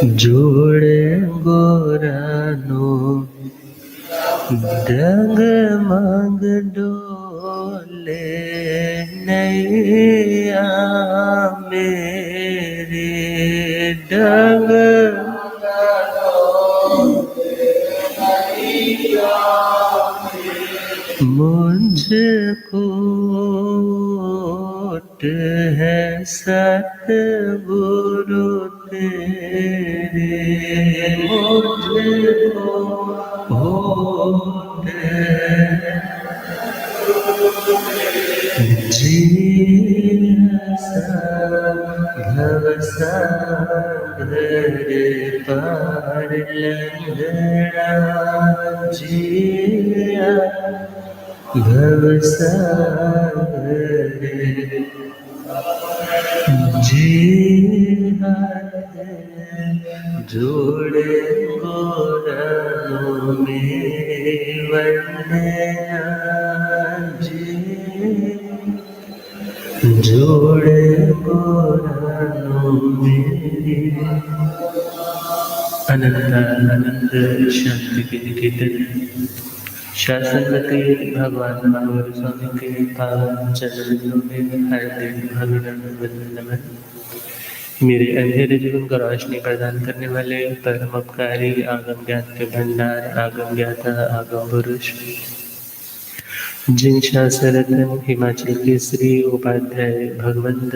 જોડે ગોરાનો ડગ મગ ડોલે નૈયા મેરે ડગ मुझको है सतगुरु तेरे मुझको होठ जी भवसागर पार लंगड़ा जिया भवसागर जी जोड़े गोरानों में वंदना जी जोड़े गोरानों में अनंत अनंत शांति के निकेतन शासनपति भगवान महावीर स्वामी के पावन चरणों में हार्दिक अभिनंदन नमन। मेरे अंधेरे जीवन को रोशनी प्रदान करने वाले परम उपकारी आगम ज्ञान के भंडार आगम ज्ञाता आगम पुरुष जिन शासरत्न हिमाचल केसरी उपाध्याय भगवंत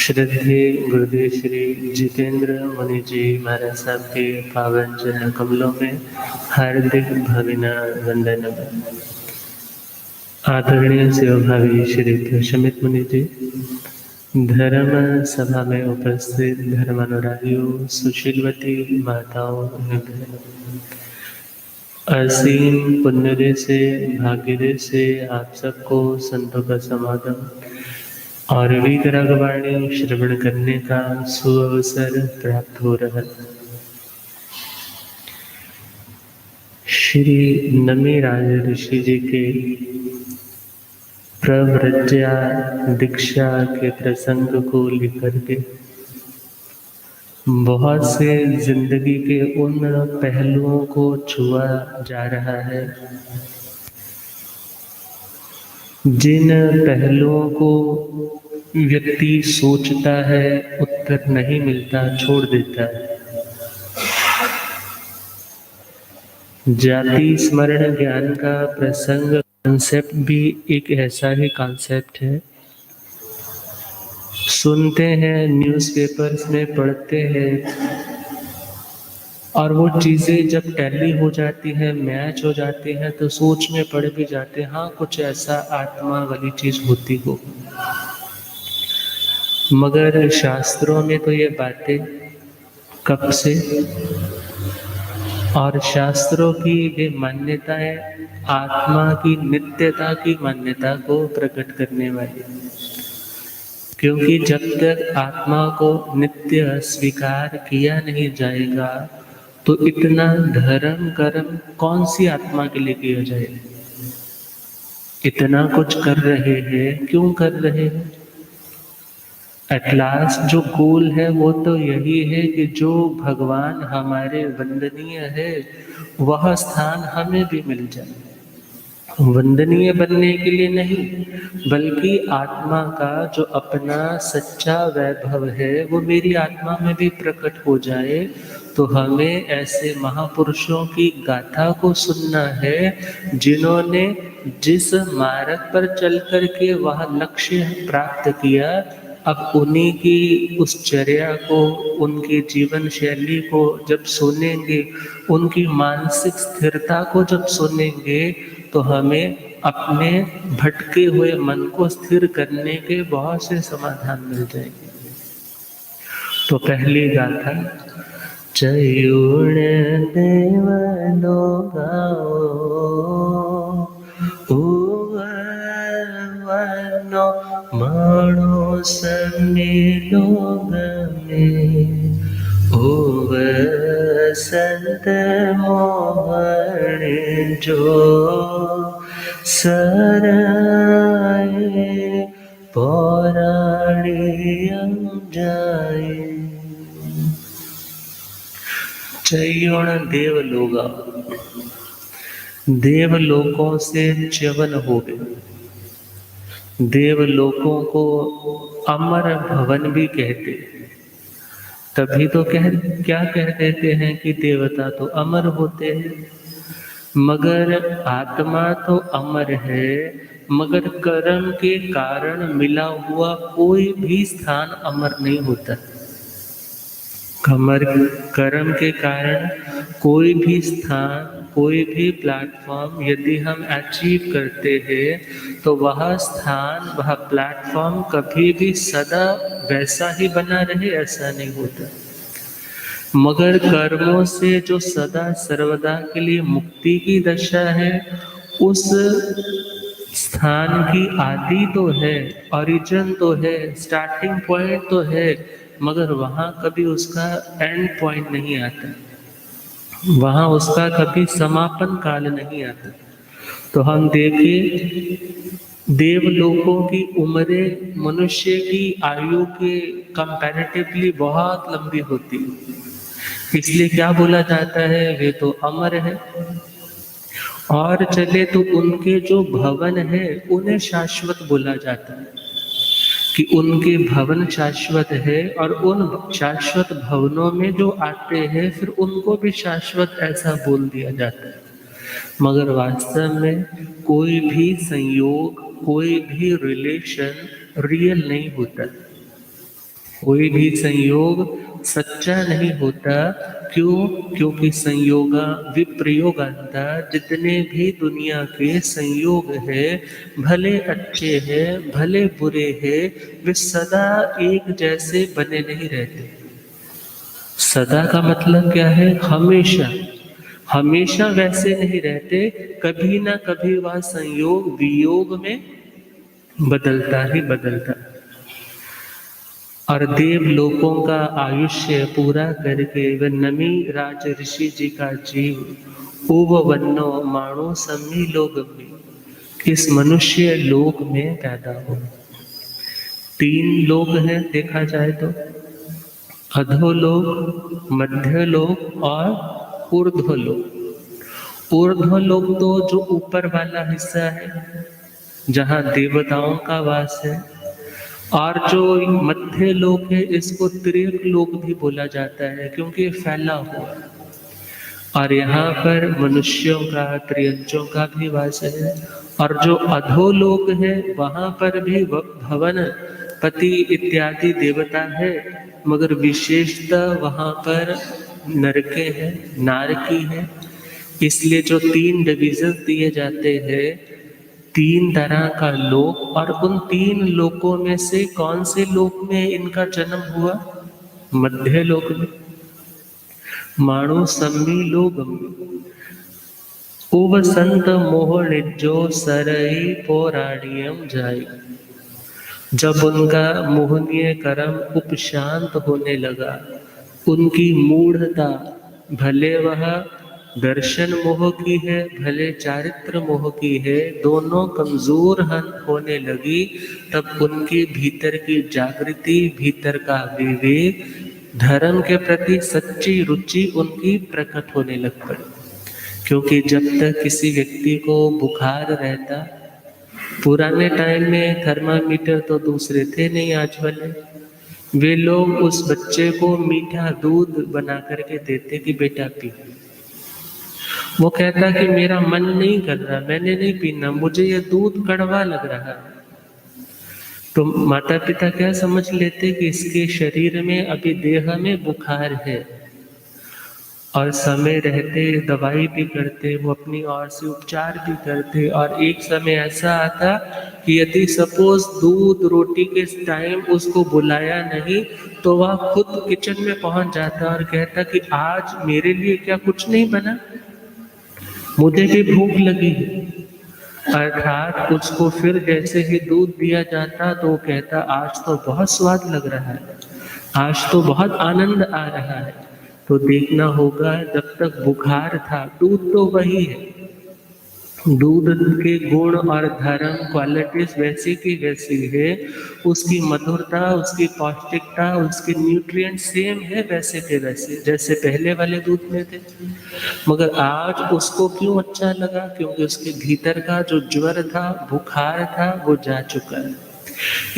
श्रद्धे गुरुदेव श्री जितेंद्र मुनि जी महाराज साहब के पावन चरण कमलों में हार्दिक भविना वंदन। आदरणीय सेवाभावी श्री प्रशमित मुनि जी, धर्म सभा में उपस्थित धर्मानुरागियों, सुशीलवती माताओं, असीम पुण्योदय से भाग्योदय से आप सबको संतों का समागम और वीतरागवाणी श्रवण करने का सुअवसर प्राप्त हो रहा है। श्री नमी राज ऋषि जी के प्रव्रज्या दीक्षा के प्रसंग को लेकर के बहुत से जिंदगी के उन पहलुओं को छुआ जा रहा है जिन पहलुओं को व्यक्ति सोचता है उत्तर नहीं मिलता, छोड़ देता है। जाति स्मरण ज्ञान का प्रसंग कॉन्सेप्ट भी एक ऐसा ही कॉन्सेप्ट है। सुनते हैं, न्यूज़पेपर्स में पढ़ते हैं और वो चीज़ें जब टैली हो जाती हैं, मैच हो जाती हैं तो सोच में पड़ भी जाते हैं, हाँ कुछ ऐसा आत्मा वाली चीज़ होती हो। मगर शास्त्रों में तो ये बातें कब से और शास्त्रों की ये मान्यताएं आत्मा की नित्यता की मान्यता को प्रकट करने वाली, क्योंकि जब तक आत्मा को नित्य स्वीकार किया नहीं जाएगा तो इतना धर्म कर्म कौन सी आत्मा के लिए किया जाएगा। इतना कुछ कर रहे हैं, क्यों कर रहे हैं? एट लास्ट जो गोल है वो तो यही है कि जो भगवान हमारे वंदनीय है वह स्थान हमें भी मिल जाए। वंदनीय बनने के लिए नहीं, बल्कि आत्मा का जो अपना सच्चा वैभव है वो मेरी आत्मा में भी प्रकट हो जाए। तो हमें ऐसे महापुरुषों की गाथा को सुनना है जिन्होंने जिस मार्ग पर चल करके वह लक्ष्य प्राप्त किया। अब उन्हीं की उस चर्या को, उनकी जीवन शैली को जब सुनेंगे, उनकी मानसिक स्थिरता को जब सुनेंगे तो हमें अपने भटके हुए मन को स्थिर करने के बहुत से समाधान मिल जाएंगे। तो पहली गाथा, चयूण देवनो गाओ वनो माणो समेलो गमे ओव संत मोहन जो सराय पौराणियम जाए। चैयोण देवलोगा, देवलोकों से च्यवन हो गए। देवलोकों को अमर भवन भी कहते, तभी तो क्या कह देते हैं कि देवता तो अमर होते हैं, मगर आत्मा तो अमर है, मगर कर्म के कारण मिला हुआ कोई भी स्थान अमर नहीं होता। कर्म के कारण कोई भी स्थान, कोई भी प्लेटफॉर्म यदि हम अचीव करते हैं तो वह स्थान, वह प्लेटफॉर्म कभी भी सदा वैसा ही बना रहे, ऐसा नहीं होता। मगर कर्मों से जो सदा सर्वदा के लिए मुक्ति की दशा है, उस स्थान की आदि तो है, ओरिजिन तो है, स्टार्टिंग पॉइंट तो है, मगर वहाँ कभी उसका एंड पॉइंट नहीं आता, वहाँ उसका कभी समापन काल नहीं आता। तो हम देखें देवलोकों की उम्रें मनुष्य की आयु के कंपैरेटिवली बहुत लंबी होती है, इसलिए क्या बोला जाता है, वे तो अमर है। और चले तो उनके जो भवन है उन्हें शाश्वत बोला जाता है कि उनके भवन शाश्वत है, और उन शाश्वत भवनों में जो आते हैं फिर उनको भी शाश्वत ऐसा बोल दिया जाता है। मगर वास्तव में कोई भी संयोग, कोई भी रिलेशन रियल नहीं होता, कोई भी संयोग सच्चा नहीं होता। क्यों? क्योंकि संयोगा विप्रयोगांता, जितने भी दुनिया के संयोग है, भले अच्छे हैं भले बुरे हैं, वे सदा एक जैसे बने नहीं रहते। सदा का मतलब क्या है? हमेशा, हमेशा वैसे नहीं रहते, कभी ना कभी वह संयोग वियोग में बदलता ही बदलता। और देवलोकों का आयुष्य पूरा करके वह नमी राज ऋषि जी का जीव उव वन्नो माणो सम्मी लोक में, इस मनुष्य लोक में पैदा हो। 3 लोक हैं देखा जाए तो, अधोलोक, मध्यलोक और ऊर्ध्वलोक। ऊर्ध्वलोक तो जो ऊपर वाला हिस्सा है जहाँ देवताओं का वास है, और जो मध्य लोक है इसको त्रियक लोक भी बोला जाता है क्योंकि फैला हुआ, और यहाँ पर मनुष्यों का, त्रियंचों का भी वास है। और जो अधोलोक है वहाँ पर भी भवन पति इत्यादि देवता है, मगर विशेषतः वहाँ पर नरके हैं, नारकी है। इसलिए जो 3 डिविजन दिए जाते हैं, 3 तरह का लोक, और उन 3 लोकों में से कौन से लोक में इनका जन्म हुआ? मध्य लोक में, माणु सम्मी लोक में। उव संत मोह निजो सरई पौराणियम जाई, जब उनका मोहनीय कर्म उपशांत होने लगा, उनकी मूढ़ता, भले वह दर्शन मोह की है भले चारित्र मोह की है, दोनों कमजोर होने लगी, तब उनके भीतर की जागृति, भीतर का विवेक, धर्म के प्रति सच्ची रुचि उनकी प्रकट होने लग पड़ी। क्योंकि जब तक किसी व्यक्ति को बुखार रहता, पुराने टाइम में थर्मामीटर तो दूसरे थे नहीं आज वाले, वे लोग उस बच्चे को मीठा दूध बना करके देते कि बेटा पी। वो कहता कि मेरा मन नहीं कर रहा, मैंने नहीं पीना, मुझे ये दूध कड़वा लग रहा है। तो माता पिता क्या समझ लेते कि इसके शरीर में, अभी देह में बुखार है, और समय रहते दवाई भी करते, वो अपनी ओर से उपचार भी करते। और एक समय ऐसा आता कि यदि सपोज दूध रोटी के टाइम उसको बुलाया नहीं तो वह खुद किचन में पहुंच जाता और कहता कि आज मेरे लिए क्या कुछ नहीं बना, मुझे भी भूख लगी है। अर्थात उसको फिर जैसे ही दूध दिया जाता तो वो कहता आज तो बहुत स्वाद लग रहा है, आज तो बहुत आनंद आ रहा है। तो देखना होगा जब तक बुखार था दूध तो वही है, दूध के गुण और धर्म क्वालिटीज वैसी की वैसी है, उसकी मधुरता, उसकी पौष्टिकता, उसके न्यूट्रिएंट सेम है वैसे के वैसे जैसे पहले वाले दूध में थे। मगर आज उसको क्यों अच्छा लगा? क्योंकि उसके भीतर का जो ज्वर था, बुखार था, वो जा चुका है।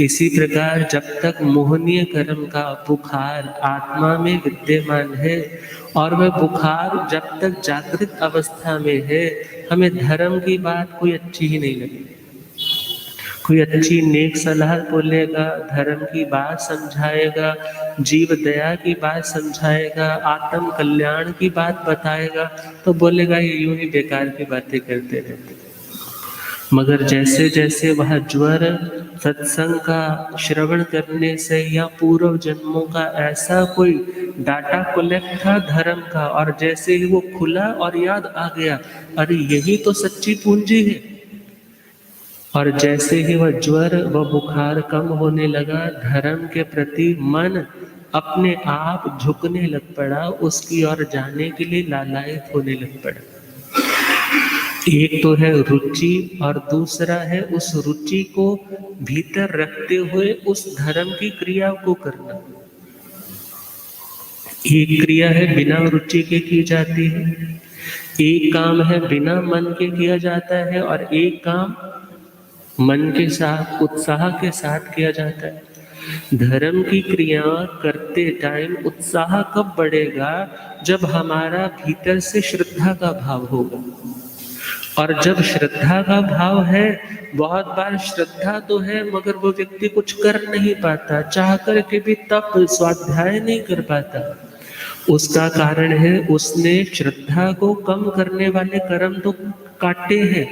इसी प्रकार जब तक मोहनीय कर्म का बुखार आत्मा में विद्यमान है और वह बुखार जब तक जागृत अवस्था में है, हमें धर्म की बात कोई अच्छी ही नहीं लगेगी। कोई अच्छी नेक सलाह बोलेगा, धर्म की बात समझाएगा, जीव दया की बात समझाएगा, आत्म कल्याण की बात बताएगा, तो बोलेगा ये यूं ही बेकार की बातें करते रहते। मगर जैसे जैसे वह ज्वर सत्संग का श्रवण करने से या पूर्व जन्मों का ऐसा कोई डाटा कलेक्ट था धर्म का, और जैसे ही वो खुला और याद आ गया, अरे यही तो सच्ची पूंजी है, और जैसे ही वह ज्वर व बुखार कम होने लगा, धर्म के प्रति मन अपने आप झुकने लग पड़ा, उसकी ओर जाने के लिए लालायित होने लग पड़ा। एक तो है रुचि और दूसरा है उस रुचि को भीतर रखते हुए उस धर्म की क्रिया को करना। एक क्रिया है बिना रुचि के की जाती है, एक काम है बिना मन के किया जाता है, और एक काम मन के साथ उत्साह के साथ किया जाता है। धर्म की क्रिया करते टाइम उत्साह कब बढ़ेगा? जब हमारा भीतर से श्रद्धा का भाव होगा। और जब श्रद्धा का भाव है, बहुत बार श्रद्धा तो है मगर वो व्यक्ति कुछ कर नहीं पाता, चाह कर के भी तप स्वाध्याय नहीं कर पाता। उसका कारण है उसने श्रद्धा को कम करने वाले कर्म तो काटे हैं,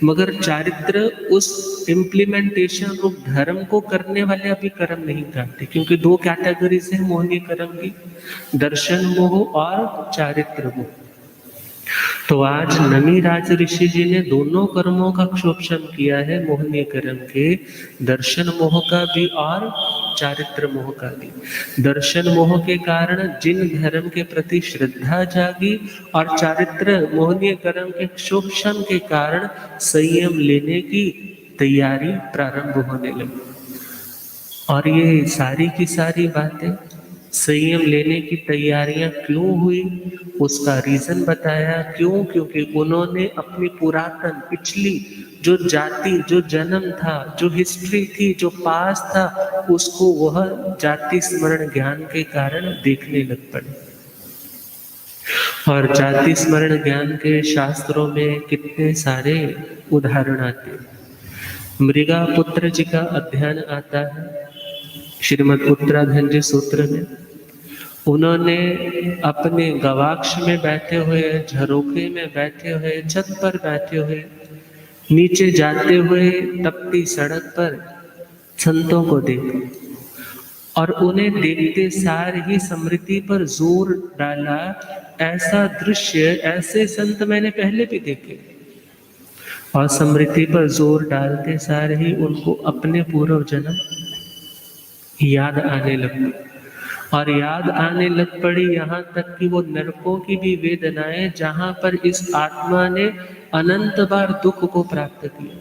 मगर चारित्र उस इम्प्लीमेंटेशन रूप धर्म को करने वाले अभी कर्म नहीं काटे। क्योंकि दो कैटेगरीज है मोहनीय कर्म की, दर्शन मोह और चारित्र मोह। तो आज नमी राज ऋषि जी ने दोनों कर्मों का क्षोभन किया है, मोहनीय कर्म के, दर्शन मोह का भी और चारित्र मोह का भी। दर्शन मोह के कारण जिन धर्म के प्रति श्रद्धा जागी, और चारित्र मोहनीय कर्म के क्षोभन के कारण संयम लेने की तैयारी प्रारंभ होने लगी। और ये सारी की सारी बातें संयम लेने की तैयारियां क्यों हुई, उसका रीजन बताया। क्यों? क्योंकि उन्होंने अपनी पुरातन पिछली जो जाति, जो जन्म था, जो हिस्ट्री थी, जो पास था, उसको वह जाति स्मरण ज्ञान के कारण देखने लग पड़े। और जाति स्मरण ज्ञान के शास्त्रों में कितने सारे उदाहरण आते हैं। मृगा पुत्र जी का अध्ययन आता है श्रीमद् उत्तराधंजी सूत्र में। उन्होंने अपने गवाक्ष में बैठे हुए, झरोखे में बैठे हुए, छत पर बैठे हुए, नीचे जाते हुए तपती सड़क पर संतों को देखा, और उन्हें देखते सार ही स्मृति पर जोर डाला। ऐसा दृश्य, ऐसे संत मैंने पहले भी देखे। और स्मृति पर जोर डालते सार ही उनको अपने पूर्व जन्म याद आने लगी, और याद आने लग पड़ी यहाँ तक कि वो नरकों की भी वेदनाएं, जहाँ पर इस आत्मा ने अनंत बार दुख को प्राप्त किया।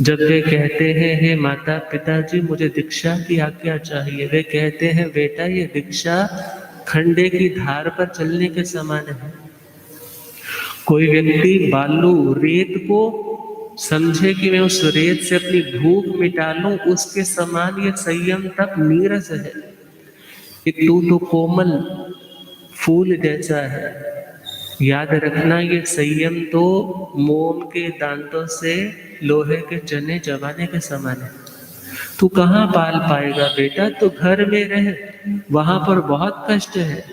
जब वे कहते हैं हे माता पिताजी मुझे दीक्षा की आज्ञा चाहिए, वे कहते हैं बेटा ये दीक्षा खंडे की धार पर चलने के समान है। कोई व्यक्ति बालू रेत को समझे कि मैं उस रेत से अपनी भूख मिटा लूं, उसके समान ये संयम तक नीरस है। तू तो कोमल फूल जैसा है, याद रखना ये संयम तो मोम के दांतों से लोहे के चने चबाने के समान है। तू कहाँ पाल पाएगा बेटा, तू घर में रहे, वहां पर बहुत कष्ट है।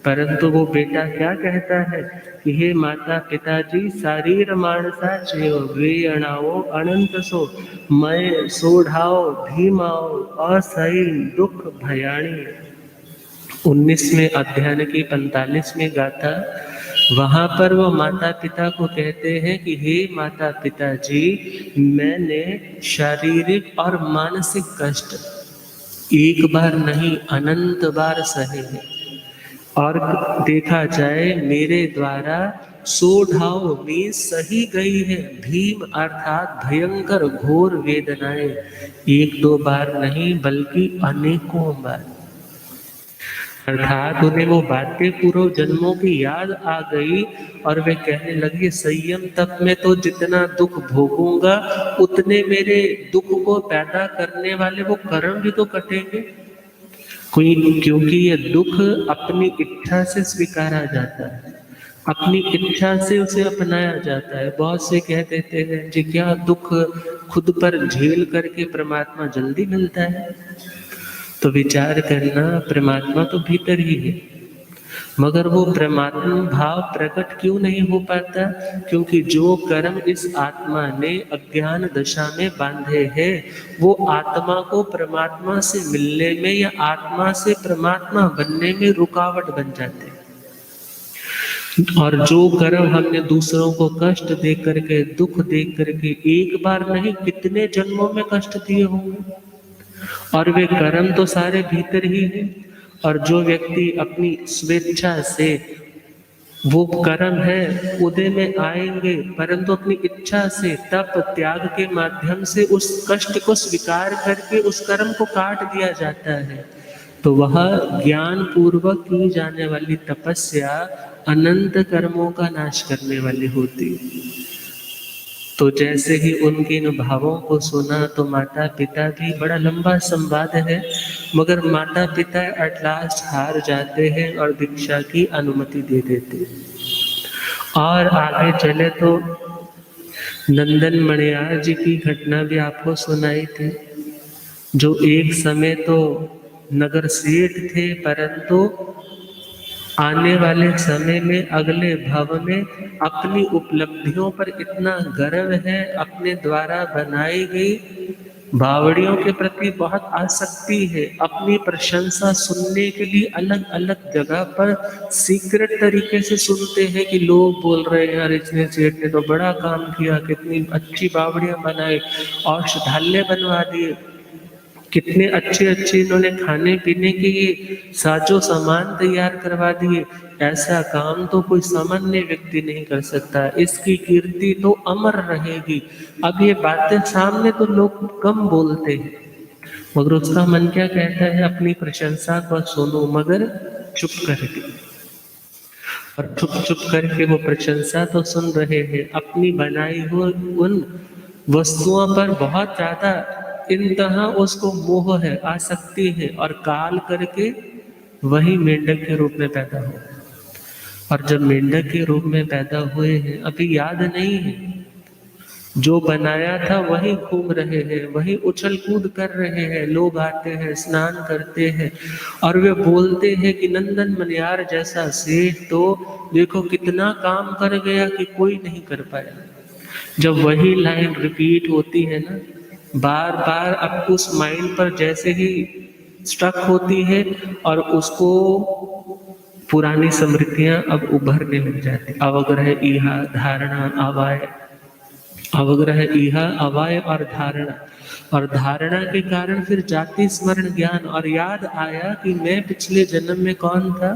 परंतु वो बेटा क्या कहता है कि हे माता पिताजी शारीर मानसा छेव वे अणाओ अनंत सो, मैं सोढ़ाओ धीमाओ असही दुख भयाणी। 19वें अध्याय की 45वें गाथा, वहां पर वो माता पिता को कहते हैं कि हे माता पिताजी मैंने शारीरिक और मानसिक कष्ट एक बार नहीं अनंत बार सहे हैं, और देखा जाए मेरे द्वारा सो ढाओ में सही गई है भीम अर्थात भयंकर घोर वेदनाएं, एक दो बार नहीं बल्कि अनेकों बार। अर्थात उन्हें वो बातें पूर्व जन्मों की याद आ गई और वे कहने लगे संयम तप में तो जितना दुख भोगूंगा उतने मेरे दुख को पैदा करने वाले वो कर्म भी तो कटेंगे। कोई क्योंकि ये दुख अपनी इच्छा से स्वीकारा जाता है, अपनी इच्छा से उसे अपनाया जाता है। बहुत से कह देते हैं जी क्या दुख खुद पर झेल करके परमात्मा जल्दी मिलता है। तो विचार करना, परमात्मा तो भीतर ही है, मगर वो परमात्मा भाव प्रकट क्यों नहीं हो पाता? क्योंकि जो कर्म इस आत्मा ने अज्ञान दशा में बांधे हैं वो आत्मा को परमात्मा से मिलने में या आत्मा से परमात्मा बनने में रुकावट बन जाते हैं। और जो कर्म हमने दूसरों को कष्ट दे करके, दुख दे करके, एक बार नहीं कितने जन्मों में कष्ट दिए होंगे, और वे कर्म तो सारे भीतर ही हैं। और जो व्यक्ति अपनी स्वेच्छा से वो कर्म है उदय में आएंगे, परंतु अपनी इच्छा से तप त्याग के माध्यम से उस कष्ट को स्वीकार करके उस कर्म को काट दिया जाता है, तो वह ज्ञान पूर्वक की जाने वाली तपस्या अनंत कर्मों का नाश करने वाली होती है। तो जैसे ही उनके इन भावों को सुना तो माता पिता भी, बड़ा लंबा संवाद है, मगर माता पिता एट लास्ट हार जाते हैं और दीक्षा की अनुमति दे देते हैं। और आगे चले तो नंदन मणियार जी की घटना भी आपको सुनाई थी, जो एक समय तो नगर सेठ थे, परंतु आने वाले समय में अगले भव में अपनी उपलब्धियों पर इतना गर्व है, अपने द्वारा बनाई गई बावड़ियों के प्रति बहुत आसक्ति है, अपनी प्रशंसा सुनने के लिए अलग अलग जगह पर सीक्रेट तरीके से सुनते हैं कि लोग बोल रहे हैं अरे इतने सेठ ने तो बड़ा काम किया, कितनी अच्छी बावड़ियां बनाई, औषधालय बनवा दिए, कितने अच्छे अच्छे इन्होंने खाने पीने के साजो सामान तैयार करवा दिए। ऐसा काम तो कोई सामान्य व्यक्ति नहीं कर सकता, इसकी कीर्ति तो अमर रहेगी। अब ये बातें सामने तो लोग कम बोलते हैं, मगर उसका मन क्या कहता है, अपनी प्रशंसा को सुनो मगर चुप करके, और चुप चुप करके वो प्रशंसा तो सुन रहे हैं, अपनी बनाई हुई उन वस्तुओं पर बहुत ज्यादा इंतहा उसको मोह है, आसक्ति है, और काल करके वही मेंढक के रूप में पैदा हो। और जब मेंढक के रूप में पैदा हुए हैं, अभी याद नहीं है, जो बनाया था वही घूम रहे हैं, वही उछल कूद कर रहे हैं, लोग आते हैं स्नान करते हैं और वे बोलते हैं कि नंदन मनियार जैसा सेठ तो देखो कितना काम कर गया कि कोई नहीं कर पाया। जब वही लाइन रिपीट होती है ना बार बार, अब उस माइंड पर जैसे ही स्ट्रक होती है और उसको पुरानी स्मृतियां अब उभरने लग जाती। अवग्रह इहा धारणा अवाय, अवग्रह इहा अवाय और धारणा, और धारणा के कारण फिर जाति स्मरण ज्ञान, और याद आया कि मैं पिछले जन्म में कौन था,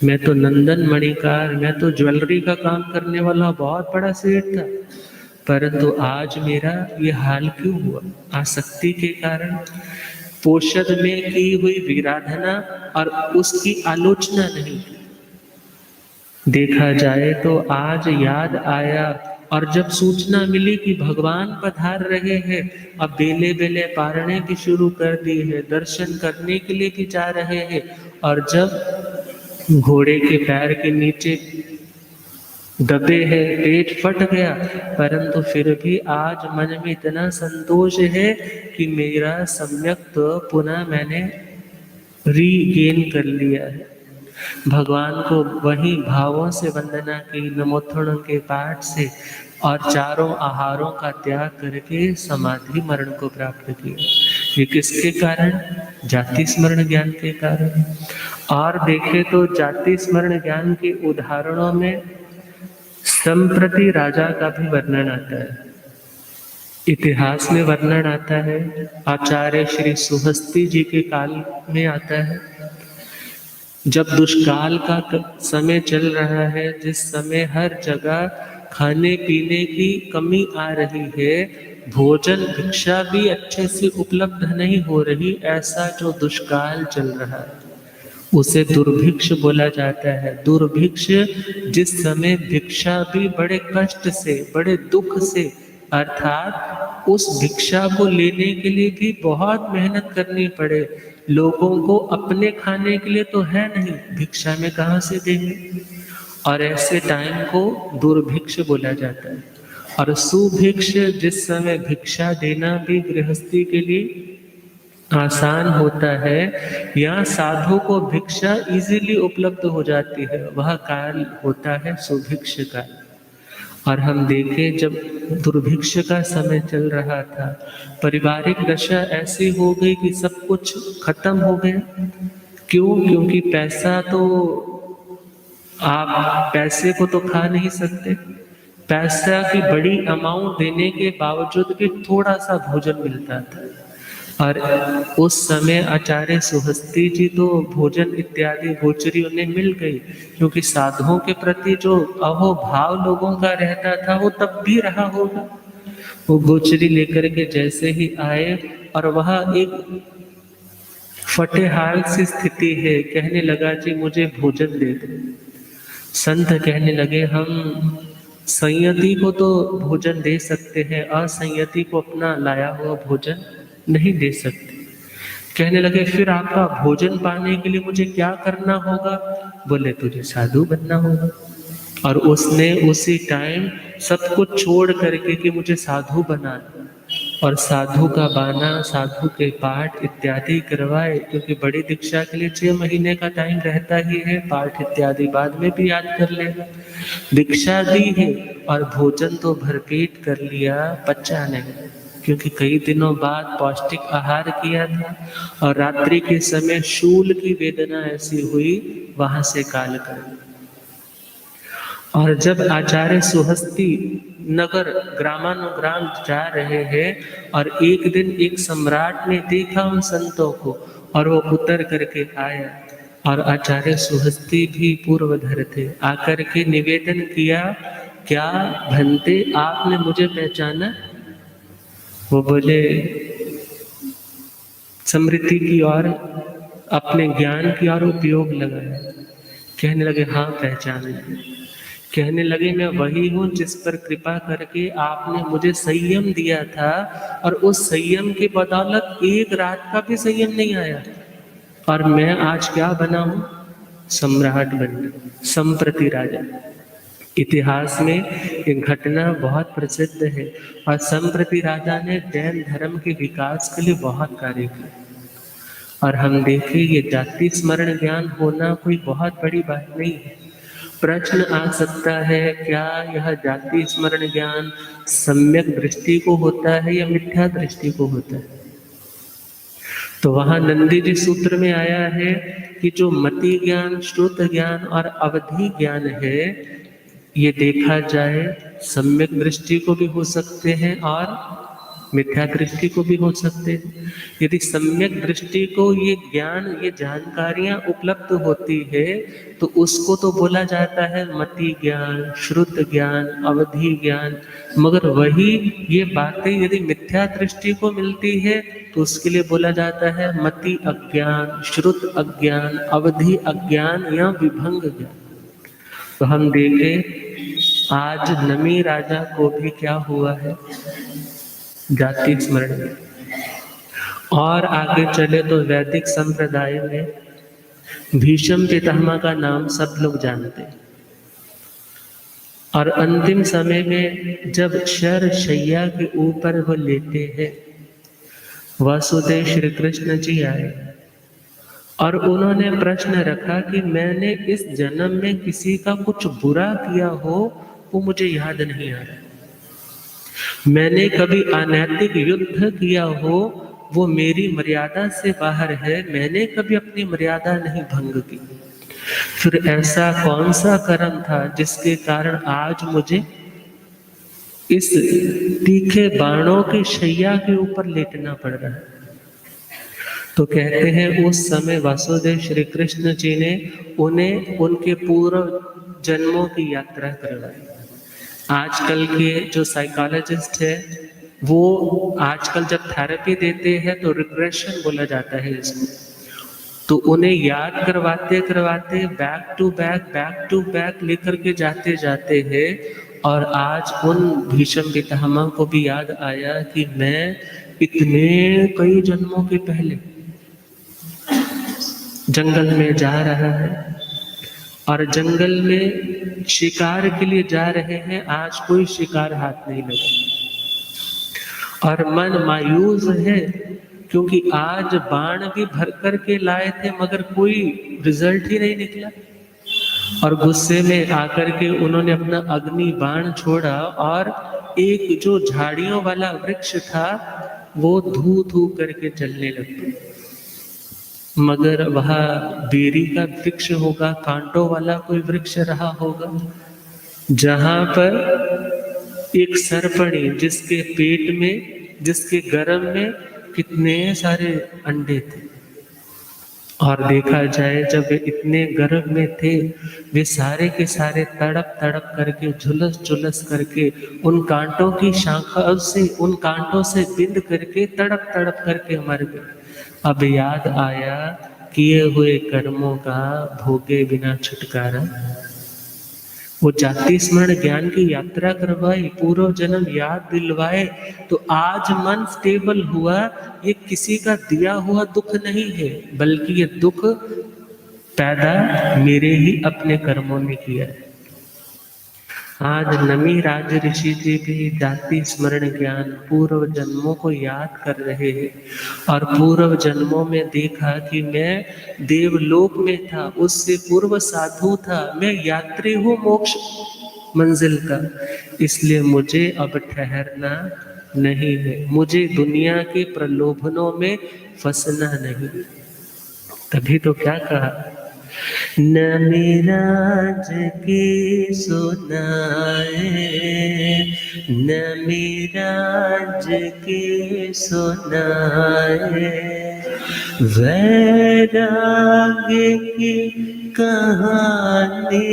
मैं तो नंदन मणिकार, मैं तो ज्वेलरी का काम करने वाला बहुत बड़ा सेठ था, परंतु आज मेरा ये हाल क्यों हुआ? आसक्ति के कारण, पोषद में की हुई विराधना और उसकी आलोचना नहीं। देखा जाए तो आज याद आया, और जब सूचना मिली कि भगवान पधार रहे हैं, अब बेले बेले पारने भी शुरू कर दी है, दर्शन करने के लिए भी जा रहे हैं, और जब घोड़े के पैर के नीचे दबे है, पेट फट गया, परंतु फिर भी आज मन में इतना संतोष है कि मेरा सम्यक तो पुनः मैंने रीगेन कर लिया है। भगवान को वही भावों से वंदना की, नमोत्थणों के पाठ से, और चारों आहारों का त्याग करके समाधि मरण को प्राप्त किया। ये किसके कारण? जाति स्मरण ज्ञान के कारण। और देखे तो जाति स्मरण ज्ञान के उदाहरणों में संप्रति राजा का भी वर्णन आता है, इतिहास में वर्णन आता है, आचार्य श्री सुहस्ती जी के काल में आता है। जब दुष्काल का समय चल रहा है, जिस समय हर जगह खाने पीने की कमी आ रही है, भोजन भिक्षा भी अच्छे से उपलब्ध नहीं हो रही, ऐसा जो दुष्काल चल रहा है उसे दुर्भिक्ष बोला जाता है। दुर्भिक्ष जिस समय भिक्षा भी बड़े कष्ट से, बड़े दुख से, अर्थात उस भिक्षा को लेने के लिए भी बहुत मेहनत करनी पड़े। लोगों को अपने खाने के लिए तो है नहीं, भिक्षा में कहाँ से देंगे, और ऐसे टाइम को दुर्भिक्ष बोला जाता है। और सुभिक्ष जिस समय भिक्षा देना भी गृहस्थी के लिए आसान होता है, या साधु को भिक्षा इजीली उपलब्ध हो जाती है, वह काल होता है सुभिक्ष का। और हम देखें जब दुर्भिक्ष का समय चल रहा था, पारिवारिक दशा ऐसी हो गई कि सब कुछ खत्म हो गया। क्यों? क्योंकि पैसा तो, आप पैसे को तो खा नहीं सकते, पैसा की बड़ी अमाउंट देने के बावजूद भी थोड़ा सा भोजन मिलता था। और उस समय आचार्य सुहस्ती जी तो भोजन इत्यादि गोचरी उन्हें मिल गई, क्योंकि साधुओं के प्रति जो अहोभाव लोगों का रहता था वो तब भी रहा होगा। वो गोचरी लेकर के जैसे ही आए, और वह एक फटे हाल सी स्थिति है, कहने लगा जी मुझे भोजन दे दो। संत कहने लगे हम संयति को तो भोजन दे सकते हैं, असंयति को अपना लाया हुआ भोजन नहीं दे सकते। कहने लगे फिर आपका भोजन पाने के लिए मुझे क्या करना होगा? बोले तुझे साधु बनना होगा। और उसने उसी टाइम सब कुछ छोड़ करके कि मुझे साधु बना दो, और साधु का बाना, साधु के पाठ इत्यादि करवाए, क्योंकि बड़ी दीक्षा के लिए 6 महीने का टाइम रहता ही है, पाठ इत्यादि बाद में भी याद कर लेगा। दीक्षा दी है और भोजन तो भरपेट कर लिया, पचा नहीं, क्योंकि कई दिनों बाद पौष्टिक आहार किया था। और रात्रि के समय शूल की वेदना ऐसी हुई, वहां से काल कर। और जब आचार्य सुहस्ती नगर ग्रामानुग्राम जा रहे हैं, और एक दिन एक सम्राट ने देखा उन संतों को, और वो उतर करके आया, और आचार्य सुहस्ती भी पूर्वधर थे, आकर के निवेदन किया, क्या भंते आपने मुझे पहचाना? वो बोले समृद्धि की ओर, अपने ज्ञान की ओर उपयोग लगाया। कहने लगे हाँ पहचान लिया। कहने लगे मैं वही हूँ जिस पर कृपा करके आपने मुझे संयम दिया था, और उस संयम की बदौलत एक रात का भी संयम नहीं आया, और मैं आज क्या बना हूँ? सम्राट बन गया, संप्रति राजा। इतिहास में एक घटना बहुत प्रसिद्ध है, और संप्रति राजा ने जैन धर्म के विकास के लिए बहुत कार्य किया। और हम देखें ये जाति स्मरण ज्ञान होना कोई बहुत बड़ी बात नहीं है। प्रश्न आ सकता है क्या यह जाति स्मरण ज्ञान सम्यक दृष्टि को होता है या मिथ्या दृष्टि को होता है? तो वहां नंदी जी सूत्र में आया है कि जो मति ज्ञान, श्रुत ज्ञान और अवधि ज्ञान है, ये देखा जाए सम्यक दृष्टि को भी हो सकते हैं और मिथ्या दृष्टि को भी हो सकते हैं। यदि सम्यक दृष्टि को ये ज्ञान, ये जानकारियां उपलब्ध होती है, तो उसको तो बोला जाता है मति ज्ञान, श्रुत ज्ञान, अवधि ज्ञान। मगर वही ये बातें यदि मिथ्या दृष्टि को मिलती है, तो उसके लिए बोला जाता है मति अज्ञान, श्रुत अज्ञान, अवधि अज्ञान या विभंग ज्ञान। तो हम देखें आज नमी राजा को भी क्या हुआ है? जाति स्मरण में। और आगे चले तो वैदिक संप्रदाय में भीष्म पितामह का नाम सब लोग जानते हैं। और अंतिम समय में जब शर शैया के ऊपर वो लेते हैं, वासुदेव श्री कृष्ण जी आए, और उन्होंने प्रश्न रखा कि मैंने इस जन्म में किसी का कुछ बुरा किया हो वो मुझे याद नहीं आ रहा, मैंने कभी अनैतिक युद्ध किया हो वो मेरी मर्यादा से बाहर है, मैंने कभी अपनी मर्यादा नहीं भंग की। फिर ऐसा कौन सा कर्म था जिसके कारण आज मुझे इस तीखे बाणों की शैया के ऊपर लेटना पड़ रहा है? तो कहते हैं उस समय वासुदेव श्री कृष्ण जी ने उन्हें उनके पूर्व जन्मों की यात्रा करवाई। आजकल के जो साइकोलॉजिस्ट है वो आजकल जब थेरेपी देते हैं तो रिग्रेशन बोला जाता है इसको। तो उन्हें याद करवाते करवाते बैक टू बैक लेकर के जाते जाते हैं। और आज उन भीष्म पितामह को भी याद आया कि मैं इतने कई जन्मों के पहले जंगल में जा रहा है और जंगल में शिकार के लिए जा रहे हैं, आज कोई शिकार हाथ नहीं लगा और मन मायूस है क्योंकि आज बाण भी भर कर के लाए थे मगर कोई रिजल्ट ही नहीं निकला। और गुस्से में आकर के उन्होंने अपना अग्नि बाण छोड़ा और एक जो झाड़ियों वाला वृक्ष था वो धू धू करके जलने लग गया। मगर वह बेरी का वृक्ष होगा, कांटों वाला कोई वृक्ष रहा होगा, जहां पर एक सर्पणी जिसके पेट में, जिसके गर्भ में कितने सारे अंडे थे। और देखा जाए जब वे इतने गर्भ में थे वे सारे के सारे तड़प तड़प करके झुलस झुलस करके उन कांटों की शाखा से, उन कांटों से बिंद करके तड़प तड़प करके मर गए। अब याद आया किए हुए कर्मों का भोगे बिना छुटकारा। वो जाति स्मरण ज्ञान की यात्रा करवाई, पूर्व जन्म याद दिलवाए, तो आज मन स्टेबल हुआ। ये किसी का दिया हुआ दुख नहीं है, बल्कि ये दुख पैदा मेरे ही अपने कर्मों ने किया है। आज नमी राज ऋषि जी भी जाति स्मरण ज्ञान पूर्व जन्मों को याद कर रहे हैं और पूर्व जन्मों में देखा कि मैं देवलोक में था, उससे पूर्व साधु था, मैं यात्री हूँ मोक्ष मंजिल का, इसलिए मुझे अब ठहरना नहीं है, मुझे दुनिया के प्रलोभनों में फंसना नहीं। तभी तो क्या कहा, नमी राज की सुनाए, नमी राज की सुनाए, वैराग्य की कहानी,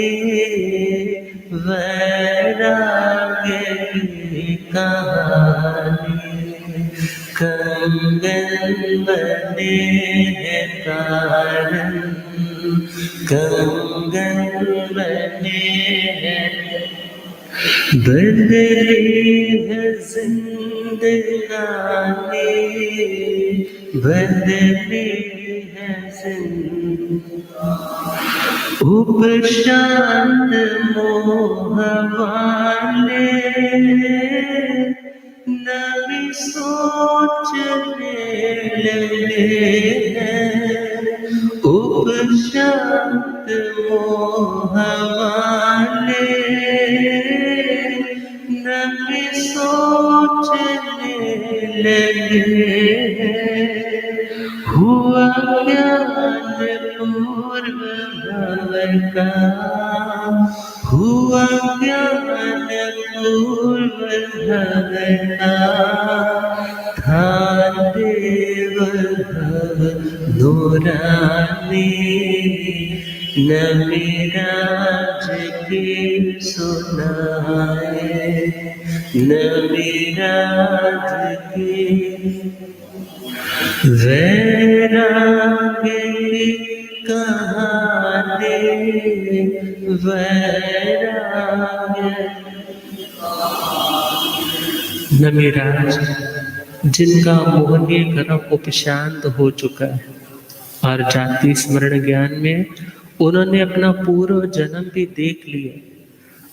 वैराग्य की कहानी, कंगन बने हैं कारण, कंगन बने हैं, बदली है जिंदगानी, बदली है जिंदगानी, उपशांत मोह वाले नवी सोचने लगे हैं, उपशांत मोह वाले नवी सोचने लगे हैं, हुआ ज्ञान पूर्व भव का, हुआ ज्ञान पूर्व भव का, था देव भव नूरानी, नमी राज की सुनाए, नमी राज की, वैराग्य की कहानी, वैराग्य। नमीराज जिनका मोहनीय कर्म उपशांत हो चुका है और जाति स्मरण ज्ञान में उन्होंने अपना पूर्व जन्म भी देख लिया।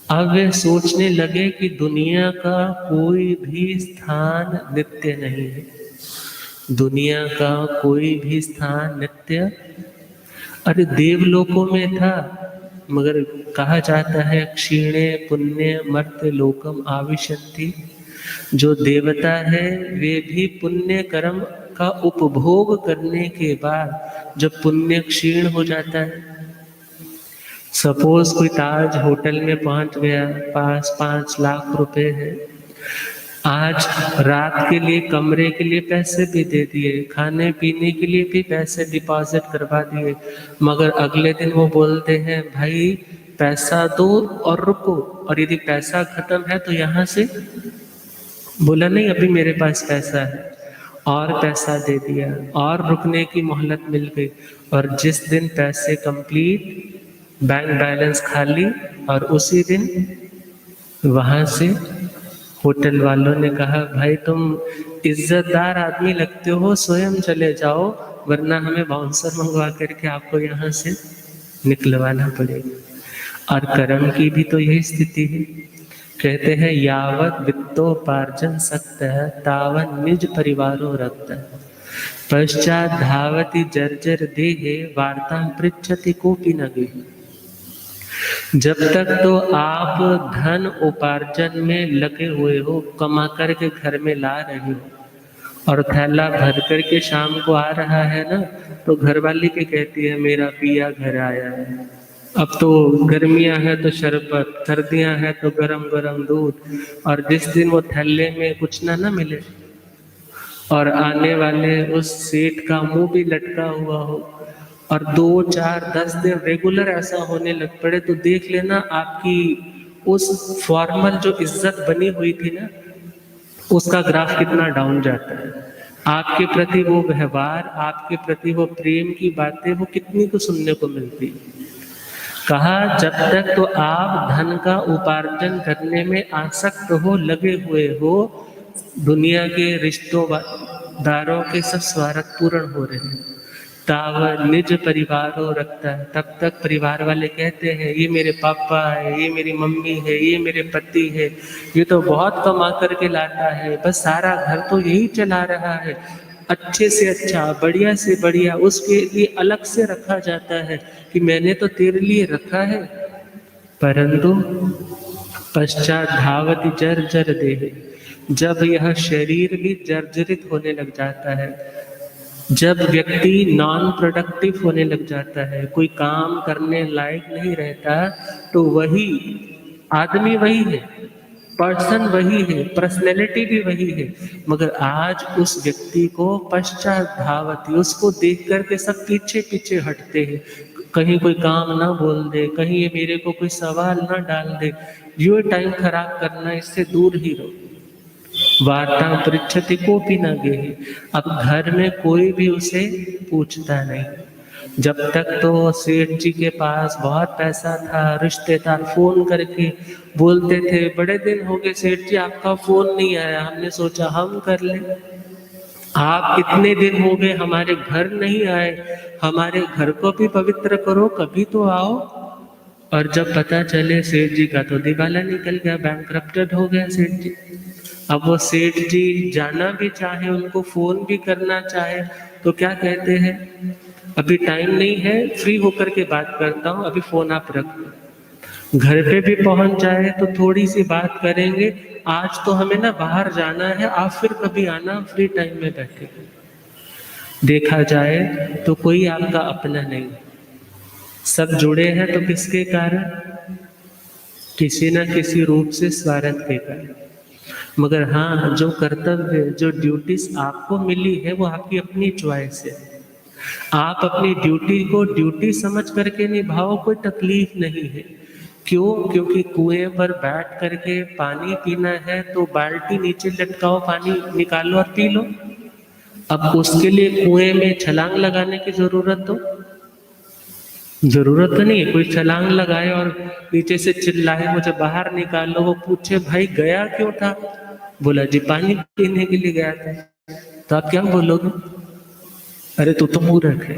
अब वे सोचने लगे कि दुनिया का कोई भी स्थान नित्य नहीं है, दुनिया का कोई भी स्थान नित्य, अरे देवलोकों में था मगर कहा जाता है क्षीणे पुण्य मर्त्य लोकम आविशन्ति, जो देवता है वे भी पुण्य कर्म का उपभोग करने के बाद जब पुण्य क्षीण हो जाता है, सपोज कोई ताज होटल में पहुंच गया, पास 5 लाख रुपए है, आज रात के लिए कमरे के लिए पैसे भी दे दिए, खाने पीने के लिए भी पैसे डिपॉजिट करवा दिए, मगर अगले दिन वो बोलते हैं भाई पैसा दो और रुको, और यदि पैसा खत्म है तो यहाँ से बोला नहीं अभी मेरे पास पैसा है, और पैसा दे दिया और रुकने की मोहलत मिल गई, और जिस दिन पैसे कंप्लीट बैंक बैलेंस खाली, और उसी दिन वहाँ से होटल वालों ने कहा भाई तुम इज्जतदार आदमी लगते हो, स्वयं चले जाओ वरना हमें बाउंसर मंगवा करके आपको यहाँ से निकलवाना पड़ेगा। और कर्म की भी तो यही स्थिति है। कहते हैं यावत वित्तोपार्जन सक्त है तावन निज परिवारो रक्त है, पश्चात धावती जर्जर देहे वार्ता पृच्छति कोपि न गेह। जब तक तो आप धन उपार्जन में लगे हुए हो, कमा करके घर में ला रहे हो, और थैला भर करके शाम को आ रहा है ना, तो घरवाली भी कहती है मेरा पिया घर आया है। अब तो गर्मियां हैं तो शरबत, सर्दियां हैं तो गरम गरम दूध, और जिस दिन वो थैले में कुछ ना मिले और आने वाले उस सेठ का मुंह भी लटका हुआ हो, और 2, 4, 10 दिन रेगुलर ऐसा होने लग पड़े, तो देख लेना आपकी उस फॉर्मल जो इज्जत बनी हुई थी ना, उसका ग्राफ कितना डाउन जाता है। आपके प्रति वो व्यवहार, आपके प्रति वो प्रेम की बातें, वो कितनी को सुनने को मिलती है। कहा जब तक तो आप धन का उपार्जन करने में आसक्त हो, लगे हुए हो, दुनिया के रिश्तेदारों के सब स्वार्थ पूर्ण हो रहे हैं, ताव निज परिवारों रखता है, तब तक परिवार वाले कहते हैं ये मेरे पापा है, ये मेरी मम्मी है, ये मेरे पति है, ये तो बहुत कमा करके लाता है, बस सारा घर तो यही चला रहा है, अच्छे से अच्छा, बढ़िया से बढ़िया उसके लिए अलग से रखा जाता है कि मैंने तो तेरे लिए रखा है। परंतु पश्चात धावती जर्जर देह, जब यह शरीर भी जर्जरित होने लग जाता है, जब व्यक्ति नॉन प्रोडक्टिव होने लग जाता है, कोई काम करने लायक नहीं रहता, तो वही आदमी वही है, पर्सन वही है, पर्सनैलिटी भी वही है, मगर आज उस व्यक्ति को पश्चात धावती, उसको देख करके सब पीछे पीछे हटते हैं, कहीं कोई काम ना बोल दे, कहीं ये मेरे को कोई सवाल ना डाल दे, ये टाइम खराब करना, इससे दूर ही रहो। वार्ता पृच्छति कोपि न गेहि, अब घर में कोई भी उसे पूछता नहीं। जब तक तो सेठ जी के पास बहुत पैसा था, रिश्तेदार फोन करके बोलते थे बड़े दिन हो गए सेठ जी आपका फोन नहीं आया, हमने सोचा हम कर लें, आप इतने दिन हो गए हमारे घर नहीं आए, हमारे घर को भी पवित्र करो, कभी तो आओ। और जब पता चले सेठ जी का तो दिवाला निकल गया, बैंकरप्टेड हो गया सेठ जी। अब वो सेठ जी जाना भी चाहे, उनको फोन भी करना चाहे, तो क्या कहते हैं अभी टाइम नहीं है, फ्री होकर के बात करता हूँ, अभी फोन आप रख लो। घर पे भी पहुंच जाए तो थोड़ी सी बात करेंगे, आज तो हमें ना बाहर जाना है, आप फिर कभी आना, फ्री टाइम में बैठे। देखा जाए तो कोई आपका अपना नहीं, सब जुड़े हैं तो किसके कारण, किसी न किसी रूप से स्वार्थ के कारण। मगर हाँ, जो कर्तव्य, जो ड्यूटीज आपको मिली है वो आपकी अपनी चॉइस है, आप अपनी ड्यूटी को ड्यूटी समझ करके निभाओ, कोई तकलीफ नहीं है। क्यों? क्योंकि कुएं पर बैठ करके पानी पीना है तो बाल्टी नीचे लटकाओ, पानी निकालो और पी लो। अब उसके लिए कुएं में छलांग लगाने की जरूरत तो नहीं है। कोई छलांग लगाए और नीचे से चिल्लाए मुझे बाहर निकालो, वो पूछे भाई गया क्यों था, बोला जी पानी पीने के लिए गया था, तो आप क्या बोलोगे, अरे तू तो मूर्ख है।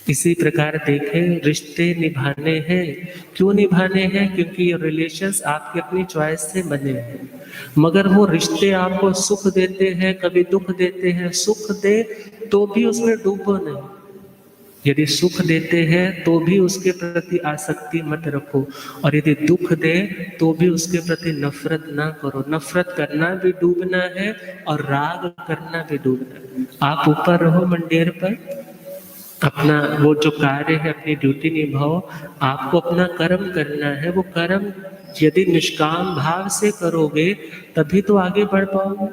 इसी प्रकार देखें, रिश्ते निभाने हैं, क्यों निभाने हैं, क्योंकि ये रिलेशंस आपकी अपनी चॉइस से बने हैं। मगर वो रिश्ते आपको सुख देते हैं, कभी दुख देते हैं, सुख दे तो भी उसमें डूबो नहीं, यदि सुख देते हैं तो भी उसके प्रति आसक्ति मत रखो, और यदि दुख दे तो भी उसके प्रति नफरत ना करो। नफरत करना भी डूबना है और राग करना भी डूबना है। आप ऊपर रहो मंडेर पर, अपना वो जो कार्य है, अपनी ड्यूटी निभाओ, आपको अपना कर्म करना है, वो कर्म यदि निष्काम भाव से करोगे तभी तो आगे बढ़ पाओगे।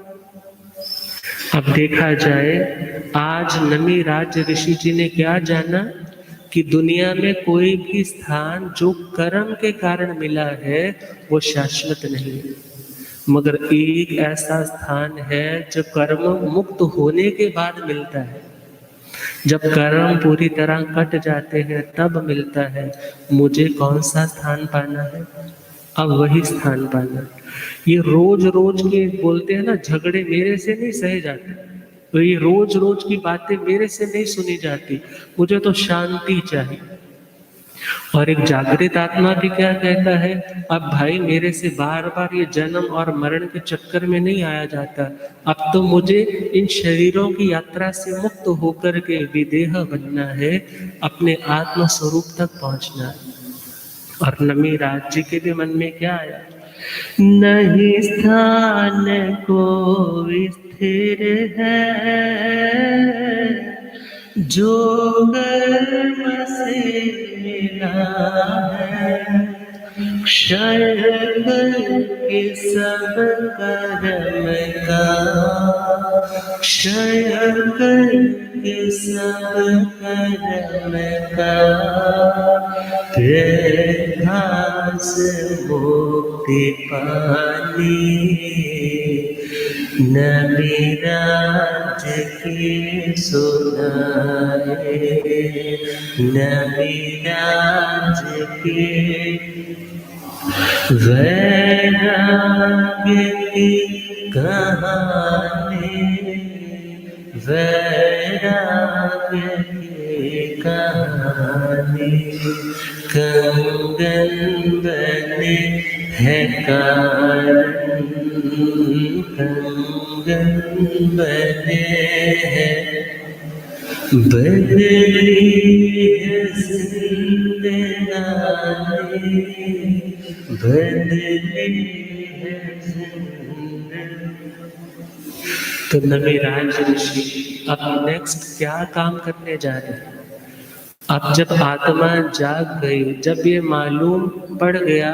अब देखा जाए, आज नमी राज ऋषि जी ने क्या जाना कि दुनिया में कोई भी स्थान जो कर्म के कारण मिला है वो शाश्वत नहीं है, मगर एक ऐसा स्थान है जो कर्म मुक्त होने के बाद मिलता है। जब कर्म पूरी तरह कट जाते हैं तब मिलता है। मुझे कौन सा स्थान पाना है? अब वही स्थान पाना। ये रोज रोज के बोलते हैं ना, झगड़े मेरे से नहीं सहे जाते, तो ये रोज रोज की बातें मेरे से नहीं सुनी जाती, मुझे तो शांति चाहिए। और एक जागृत आत्मा भी क्या कहता है, अब भाई मेरे से बार बार ये जन्म और मरण के चक्कर में नहीं आया जाता, अब तो मुझे इन शरीरों की यात्रा से मुक्त होकर के विदेह बनना है, अपने आत्म स्वरूप तक पहुंचना है। और नमी राज जी के भी मन में क्या आया, नहीं स्थान को स्थिर है जो कर्म से मिला है, क्षय करके सब कर्म का, क्षय करके सब कर्म का, प्रेरणा से मुक्ति पानी, नमी राज की सुनाए, नमी राज की वैराग्य की कहानी, वैराग्य की कहानी, कंगन बने है कारण, कंगन बने हैं, बदली है जिंदगानी, बदली है जिंदगानी। तो नमी राज ऋषि अब नेक्स्ट क्या काम करने जा रहे हैं? अब जब आत्मा जाग गई, जब ये मालूम पड़ गया,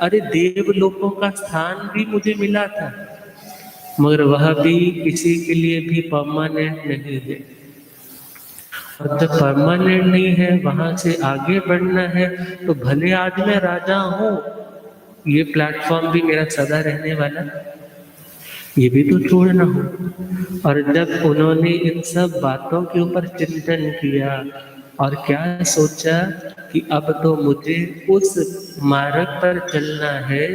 अरे देवलोकों का स्थान भी मुझे मिला था, मगर वह भी किसी के लिए भी परमानेंट नहीं है। और जब परमानेंट नहीं है, वहां से आगे बढ़ना है, तो भले आज मैं राजा हूं, ये प्लेटफॉर्म भी मेरा सदा रहने वाला, ये भी तो छोड़ना हो। और जब उन्होंने इन सब बातों के ऊपर चिंतन किया और क्या सोचा कि अब तो मुझे उस मार्ग पर चलना है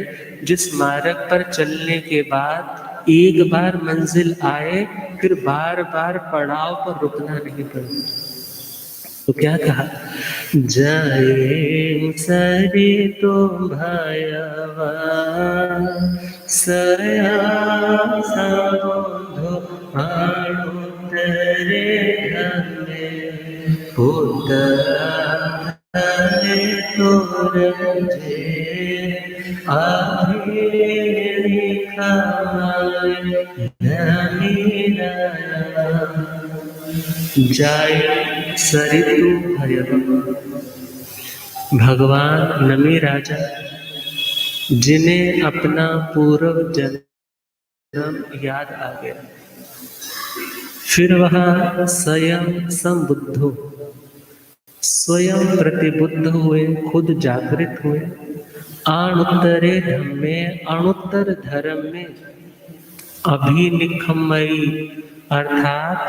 जिस मार्ग पर चलने के बाद एक बार मंजिल आए, फिर बार बार पड़ाव पर रुकना नहीं पड़े। तो क्या कहा, जाए सरी तो भयवा सया समुद्र आनुतरे धमे पुतरा तोरजे आधेरी खाए नमीरा जाए सरितु भयव। भगवान नमी राजा जिन्हें अपना पूर्व जन्म याद आ गया, फिर वह स्वयं संबुद्ध हो, स्वयं प्रतिबुद्ध हुए, खुद जागृत हुए, अणुत्तरे धम्मे, अणुत्तर धर्म में अभिनिखमयी, अर्थात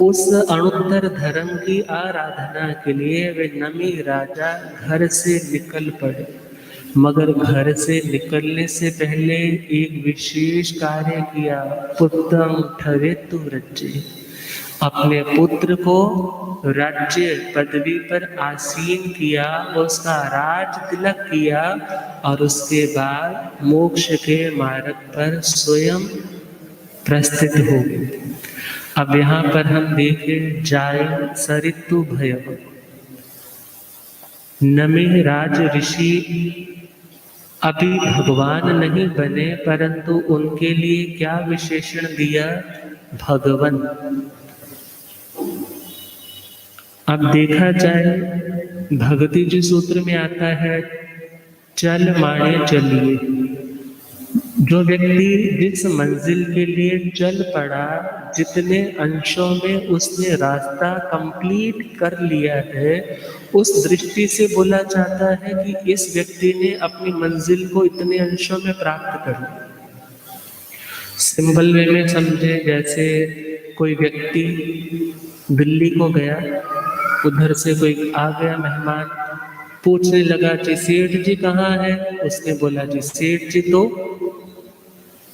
उस अणुत्तर धर्म की आराधना के लिए वे नमी राजा घर से निकल पड़े। मगर घर से निकलने से पहले एक विशेष कार्य किया, पुत्रं ठवेतु रज्जे, अपने पुत्र को राज्य पदवी पर आसीन किया, उसका राज तिलक किया और उसके बाद मोक्ष के मार्ग पर स्वयं प्रस्थित हो गए। अब यहाँ पर हम देखें, जाए सरितु भयव। नमी राज ऋषि अभी भगवान नहीं बने, परंतु उनके लिए क्या विशेषण दिया, भगवन। अब देखा जाए, भगति जी सूत्र में आता है, चल माने चलिए। जो व्यक्ति जिस मंजिल के लिए चल पड़ा, जितने अंशों में उसने रास्ता कंप्लीट कर लिया है, उस दृष्टि से बोला जाता है कि इस व्यक्ति ने अपनी मंजिल को इतने अंशों में प्राप्त कर लिया। सिंपल वे में समझे, जैसे कोई व्यक्ति दिल्ली को गया, उधर से कोई आ गया मेहमान, पूछने लगा जी सेठ जी कहाँ है? उसने बोला जी सेठ जी तो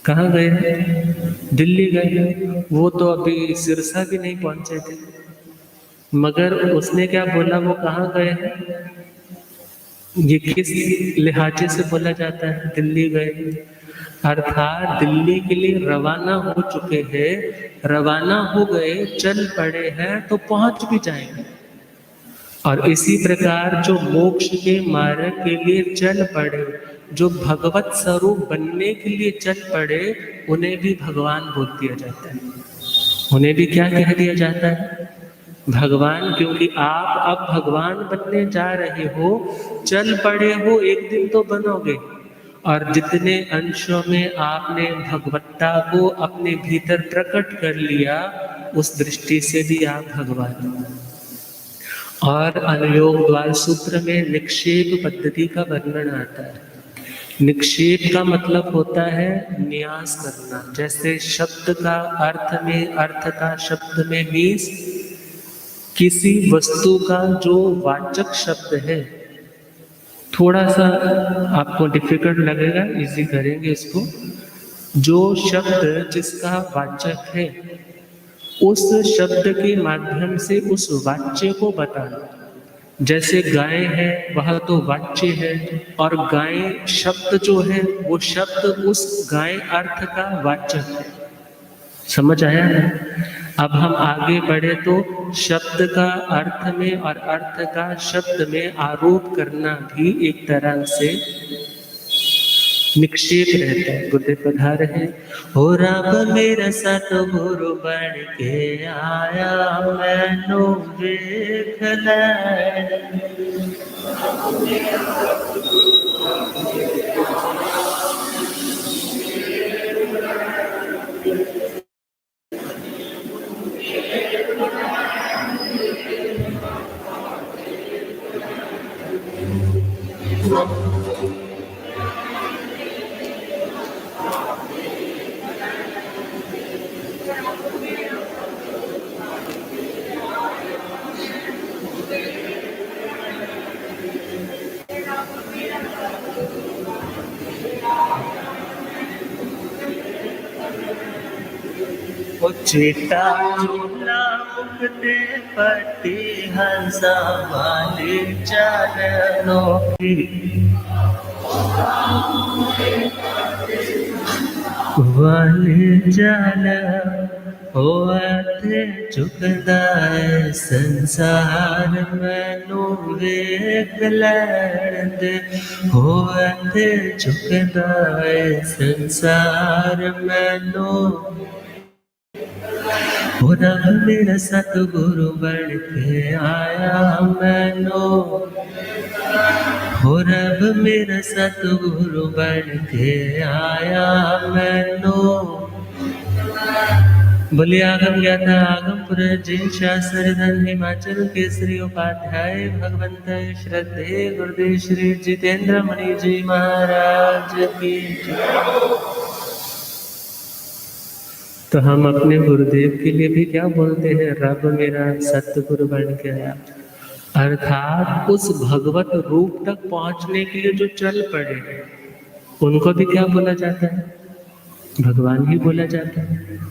कहाँ गए हैं? दिल्ली गए। वो तो अभी सिरसा भी नहीं पहुंचे थे। मगर उसने क्या बोला, वो कहाँ गए हैं? ये किस लिहाजे से बोला जाता है दिल्ली गए? अर्थात दिल्ली के लिए रवाना हो चुके हैं, रवाना हो गए, चल पड़े हैं तो पहुंच भी जाएंगे। और इसी प्रकार जो मोक्ष के मार्ग के लिए चल पड़े, जो भगवत स्वरूप बनने के लिए चल पड़े, उन्हें भी भगवान बोल दिया जाता है। उन्हें भी क्या कह दिया जाता है? भगवान। क्योंकि आप अब भगवान बनने जा रहे हो, चल पड़े हो, एक दिन तो बनोगे। और जितने अंशों में आपने भगवत्ता को अपने भीतर प्रकट कर लिया, उस दृष्टि से भी आप भगवान। और अनुयोग द्वार सूत्र में निक्षेप पद्धति का वर्णन आता है। निक्षेप का मतलब होता है न्यास करना। जैसे शब्द का अर्थ में, अर्थ का शब्द में मीन्स किसी वस्तु का जो वाचक शब्द है, थोड़ा सा आपको डिफिकल्ट लगेगा, इजी करेंगे इसको। जो शब्द जिसका वाचक है, उस शब्द के माध्यम से उस वाच्य को बताना। जैसे गाय है, वह तो वाच्य है, और गाय शब्द जो है, वो शब्द उस गाय अर्थ का वाचक है। समझ आया है? अब हम आगे बढ़े तो शब्द का अर्थ में और अर्थ का शब्द में आरोप करना भी एक तरह से निक्षेप रहता है। गुरुदेव पधार है। हो रब मेरा सतगुरु बन के आया, मैनू वेख लै। चिट्टा चूला मुक्ते पट्टी हंसा वाले चरणों की, वाले चरण होते झुकदा है संसार, मैनू वेख लैण दे। होते झुकदा है संसार, मैनू। हो रब मेरा सतगुरु बन के आया, मैनू। हो रब मेरा सतगुरु बन के आया, मैनू। बोले आगम ज्ञाता आगमपुर जय शास्त्रधन हिमाचल केसरी उपाध्याय भगवंत श्रद्धे गुरुदेव श्री जितेंद्र मणि जी महाराज की। तो हम अपने गुरुदेव के लिए भी क्या बोलते हैं? रब मेरा सतगुरु बन के आया। अर्थात उस भगवत रूप तक पहुंचने के लिए जो चल पड़े, उनको भी क्या बोला जाता है? भगवान ही बोला जाता है।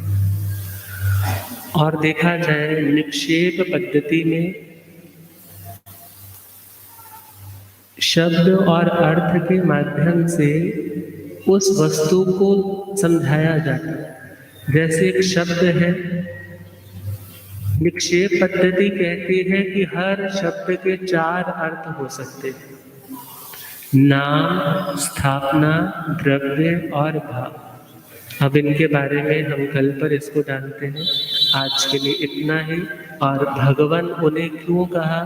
और देखा जाए निक्षेप पद्धति में शब्द और अर्थ के माध्यम से उस वस्तु को समझाया जाता है। जैसे एक शब्द है, निक्षेप पद्धति कहती है कि हर शब्द के 4 अर्थ हो सकते हैं: नाम, स्थापना, द्रव्य और भाव। अब इनके बारे में हम कल पर इसको जानते हैं। आज के लिए इतना ही। और भगवान उन्हें क्यों कहा,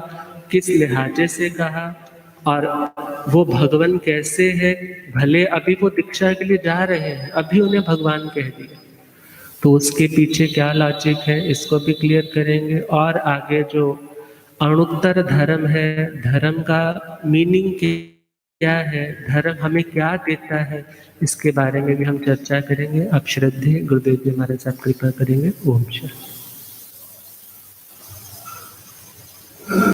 किस लिहाजे से कहा, और वो भगवान कैसे है, भले अभी वो दीक्षा के लिए जा रहे हैं, अभी उन्हें भगवान कह दिया, तो उसके पीछे क्या लॉजिक है इसको भी क्लियर करेंगे। और आगे जो अणुत्तर धर्म है, धर्म का मीनिंग क्या है, धर्म हमें क्या देता है, इसके बारे में भी हम चर्चा करेंगे। अब श्रद्धेय गुरुदेव जी हमारे साथ कृपा करेंगे। ओम शांति।